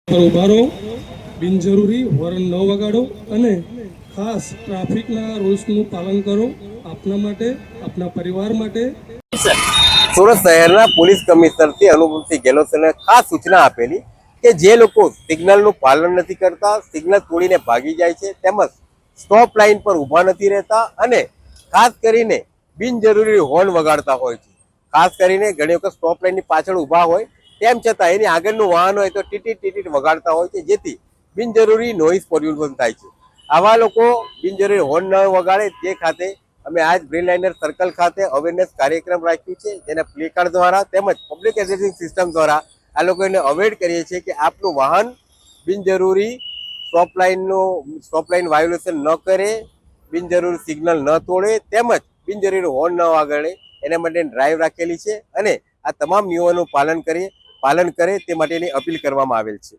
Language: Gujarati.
પર ઉભા રહો, બિનજરૂરી હોર્ન ન વગાડો અને ખાસ ટ્રાફિકના રૂલ્સનું પાલન કરો. આપના માટે, આપના પરિવાર માટે. સુરત શહેરના પોલીસ કમિશનરથી અનુપમસિંહ ગેહલોતને ખાસ સૂચના આપેલી કે જે લોકો સિગ્નલનું પાલન નથી કરતા, સિગ્નલ તોડીને ભાગી જાય છે, તેમજ સ્ટોપ લાઇન પર ઊભા નથી રહેતા અને ખાસ કરીને બિનજરૂરી હોર્ન વગાડતા હોય છે. ખાસ કરીને ઘણી વખત સ્ટોપ લાઇનની પાછળ ઊભા હોય તેમ છતાં એની આગળનું વાહન હોય તો ટીટીટ ટીટીટ વગાડતા હોય છે, જેથી બિનજરૂરી નોઇઝ પોલ્યુશન થાય છે. આવા લોકો બિનજરૂરી હોર્ન ન વગાડે તે ખાતે અમે આજ ગ્રીન લાઇનર સર્કલ ખાતે અવેરનેસ કાર્યક્રમ રાખ્યું છે, જેના પ્લે કાર્ડ દ્વારા તેમજ પબ્લિક એડ્રેસિંગ સિસ્ટમ દ્વારા આ લોકોને અવેર કરીએ છીએ કે આપનું વાહન બિનજરૂરી સ્ટોપ લાઇન વાયોલેશન ન કરે, બિનજરૂરી સિગ્નલ ન તોડે, તેમજ બિનજરૂરી હોર્ન ન વગાડે. એના માટે ડ્રાઈવ રાખેલી છે અને આ તમામ નિયમોનું પાલન કરે તે માટેની અપીલ કરવામાં આવેલ છે.